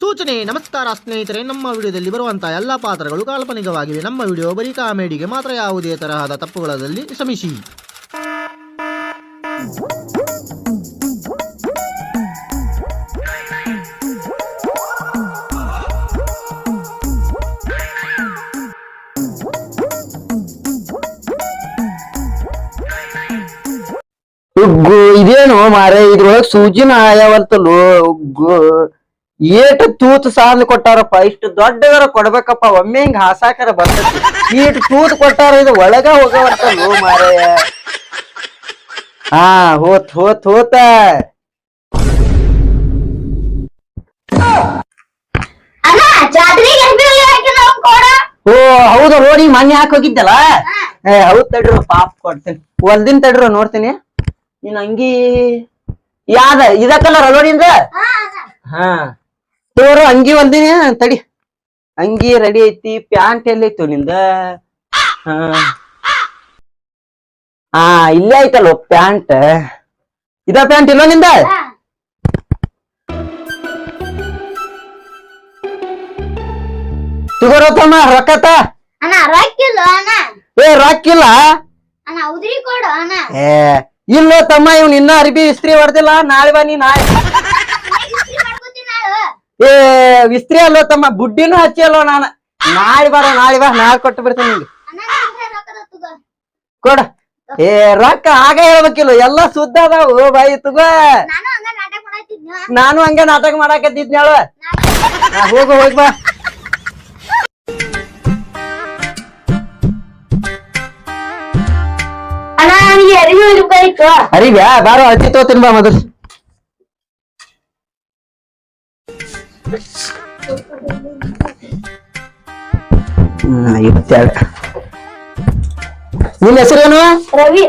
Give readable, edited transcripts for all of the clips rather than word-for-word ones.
ಸೂಚನೆ ನಮಸ್ಕಾರ ಸ್ನೇಹಿತರೆ, ನಮ್ಮ ವಿಡಿಯೋದಲ್ಲಿ ಬರುವಂತಹ ಎಲ್ಲಾ ಪಾತ್ರಗಳು ಕಾಲ್ಪನಿಕವಾಗಿವೆ. ನಮ್ಮ ವಿಡಿಯೋ ಬರೀ ಕಾಮಿಡಿಗೆ ಮಾತ್ರ, ಯಾವುದೇ ತರಹದ ತಪ್ಪುಗಳಲ್ಲಿ ಕ್ಷಮಿಸಿ. ಉಗ್ಗು ಇದೇನು ಮಾರೆ, ಇದ್ರೊಳಗ ಸೂಜಿನ ಆಯಾವಂತಲು. ಉಗ್ಗು ಏಟ್ ತೂತ್ ಸಾಲ ಕೊಟ್ಟಾರಪ್ಪ, ಇಷ್ಟು ದೊಡ್ಡದರ ಕೊಡ್ಬೇಕಪ್ಪ, ಒಮ್ಮೆ ಹಿಂಗ ಹಾಸಾಕರ ಬರ್ತೈತಿ. ಈಟ್ ತೂತ್ ಕೊಟ್ಟಾರ, ಇದು ಒಳಗ ಹೋಗವಂತಲು ಮಾರೆ. ಹಾ ಹೋತ್ ಹೋತ್ ಹೋತ. ಓ ಹೌದು, ನೋಡಿ ಮೊನ್ನೆ ಹಾಕಿ ಹೋಗಿದ್ದಲ್ಲ. ಹೌದ್ ತಡ್ರು, ಪಾಪ್ ಕೊಡ್ತೀನಿ, ಹೊಲ್ದಿನ ತಡ್ರು ನೋಡ್ತೀನಿ. ನೀನ್ ಅಂಗಿ ಯಾವ್ದ ಇದ ಕಲರ್ ಅಲ್ವ ನಿಂದ? ಹಾ ತೋರು ಅಂಗಿ ಹೊಲ್ದಿನಿ ತಡಿ. ಅಂಗಿ ರೆಡಿ ಐತಿ, ಪ್ಯಾಂಟ್ ಎಲ್ಲೈತು ನಿಂದ? ಹಾ ಇಲ್ಲೇ ಐತಲ್ವ ಪ್ಯಾಂಟ್. ಇದ ಪ್ಯಾಂಟ್ ಇಲ್ವ ನಿಂದ? ತಗೋರತ್ತಮ್ಮ ರೊಕ್ಕತ. ಏ ರೊಕ್ಕಿಲ್ಲ? ಏ ಇಲ್ಲೋ ತಮ್ಮ, ಇವ್ನ ಇನ್ನ ಅರ್ಬಿ ಇಸ್ತ್ರಿ ಹೊಡ್ದಿಲ್ಲ. ನಾಳೆ ಬಾ ನೀ. ನಾಳೆ ಏ ಇಸ್ತ್ರಿ ಅಲ್ಲೋ ತಮ್ಮ, ಬುಡ್ಡಿನೂ ಹಚ್ಚಿ ಅಲ್ವ ನಾನ. ನಾಳೆ ಬಾರ, ನಾಳೆ ಬಾ, ನಾಳೆ ಕೊಟ್ಟು ಬಿಡ್ತೇನೆ ನಿಂಗೆ. ಕೊಡ. ಏ ರೊಕ್ಕ ಆಗ ಹೇಳ್ಬೇಕಿಲ್ಲ, ಎಲ್ಲಾ ಸುದ್ದ ಅದಾವು ಬಾಯಿ. ತಗೋ, ನಾನು ಹಂಗ ನಾಟಕ ಮಾಡಾಕತ್ತಿದ್ನ. ಹೋಗು ಹೋಗ್ ಬಾ. ಅರಿವ್ಯಾ ಬಾರೋ, ಅತಿ ತೋತೀನಿ ಬಾ ಮೊದಲು. ನಿನ್ನ ಹೆಸರೇನು? ರವಿ.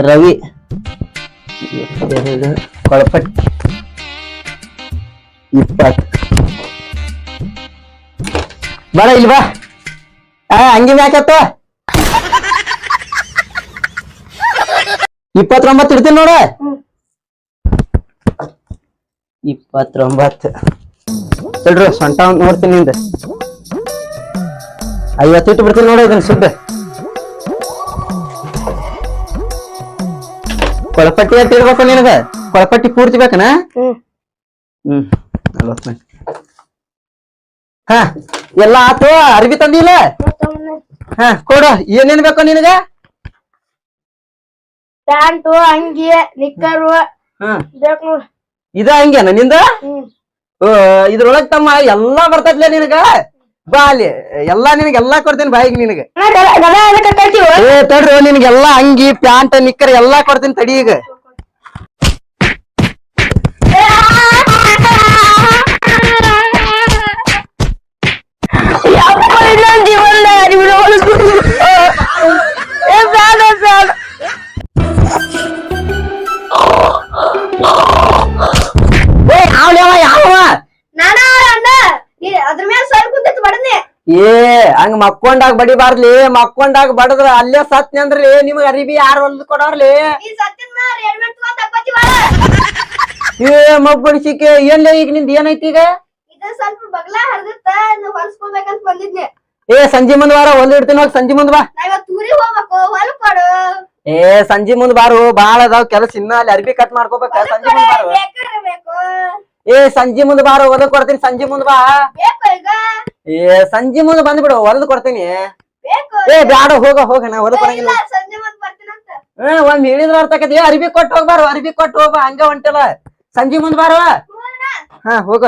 ರವಿ ಕೊಳಪಟ್ಟಿ 20. ಬರ ಇಲ್ಲಿ ಬಾ. ಹಂಗಿ ಮ್ಯಾಕತ್ತ 29 ಇಡ್ತೀನಿ ನೋಡ. 29 ಹೇಳ್ರಿ. ಸೊಂಟ ನೋಡ್ತೀನಿ ನಿಂದ 50 ಇಟ್ಟು ಬಿಡ್ತೀನಿ ನೋಡ. ಇದನ್ನ ಸುದ್ದ ಕೊಳಪಟ್ಟಿ ಅಂತ ಇಡ್ಬೇಕು ನಿನಗ. ಕೊಳಪಟ್ಟಿ ಪೂರ್ತಿ ಬೇಕನ? 40. ಹಾ ಎಲ್ಲ ಆತು. ಅರ್ಬಿ ತಂದಿಲ್ಲ? ಹಾ ಕೊಡ. ಏನೇನ್ ಬೇಕು ನಿನಗ? ಪ್ಯಾಂಟು, ಅಂಗಿ, ನಿಕ್ಕರು ಬೇಕು ನೋಡ. ಇದ ಹಂಗೇನ ನಿಂದ? ಇದ್ರೊಳಗ್ ತಮ್ಮ ಎಲ್ಲಾ ಬರ್ತೈತ್ಲೆ ನಿನಗ. ಬಾ ಅಲ್ಲಿ, ಎಲ್ಲಾ ನಿನಗೆಲ್ಲಾ ಕೊಡ್ತೀನಿ ಬಾಯಿಗೆ ನಿನಗ. ಏ ತಡ್ರಿ, ನಿನಗೆಲ್ಲಾ ಅಂಗಿ ಪ್ಯಾಂಟ್ ನಿಕ್ಕರ್ ಎಲ್ಲಾ ಕೊಡ್ತೀನಿ ತಡಿ. ಈಗ ಏ ಹಂಗ ಮಕ್ಕೊಂಡಾಗ ಬಡಿಬಾರ್ಲಿ. ಮಕ್ಕೊಂಡಾಗ ಬಡದ್ರ ಅಲ್ಲೇ ಸತ್ನಿ ಅಂದ್ರಲಿ ನಿಮಗ ಅರಿಬಿ ಯಾರು ಹೊಲ್ದು ಕೊಡೋರ್ಲಿ? ಏ ಮಬ್ಬಡಿಸಿಕೆ ಏನ್ಲೇ ಈಗ ನಿಂದ ಏನೈತಿ? ಈಗ ಏ ಸಂಜೆ ಮುಂದ್ ಬಾರ, ಹೊಲ್ದು ಇಡ್ತೀನಿ. ಹೋಗಿ ಸಂಜೆ ಮುಂದ್ ಬಾ. ಏ ಸಂಜೆ ಮುಂದ್ ಬಾರು, ಬಾಳ ಅದಾವ್ ಕೆಲಸ. ಇನ್ನ ಅಲ್ಲಿ ಅರ್ಬಿ ಕಟ್ ಮಾಡ್ಕೋಬೇಕ. ಸಂಜೆ ಮುಂದ್ ಬಾರು. ಏ ಸಂಜೆ ಮುಂದ್ ಬಾರು, ಹೊಲ್ದು ಕೊಡ್ತೀನಿ. ಸಂಜೆ ಮುಂದ್ ಬಾ. ಏ ಸಂಜೆ ಮುಂದ್ ಬಂದ್ಬಿಡು, ಹೊಲ್ದು ಕೊಡ್ತೀನಿ. ಏ ಬ್ಯಾಡ, ಹೋಗ ಹೋಗ, ನಾ ಹೊಲ್ದು ಕೊಡಂಗಿಲ್ಲ. ಒಂದ್ ಹೇಳಿದ್ರ ಅರ್ಥ ಆಕತಿ. ಅರ್ಬಿ ಕೊಟ್ಟು ಹೋಗ್ಬಾರು, ಅರ್ಬಿ ಕೊಟ್ಟು ಹೋಗ್ಬಾ. ಹಂಗ ಹೊಂಟಿಲ್ಲ, ಸಂಜೆ ಮುಂದ್ ಬಾರ. ಹಾ ಹೋಗ.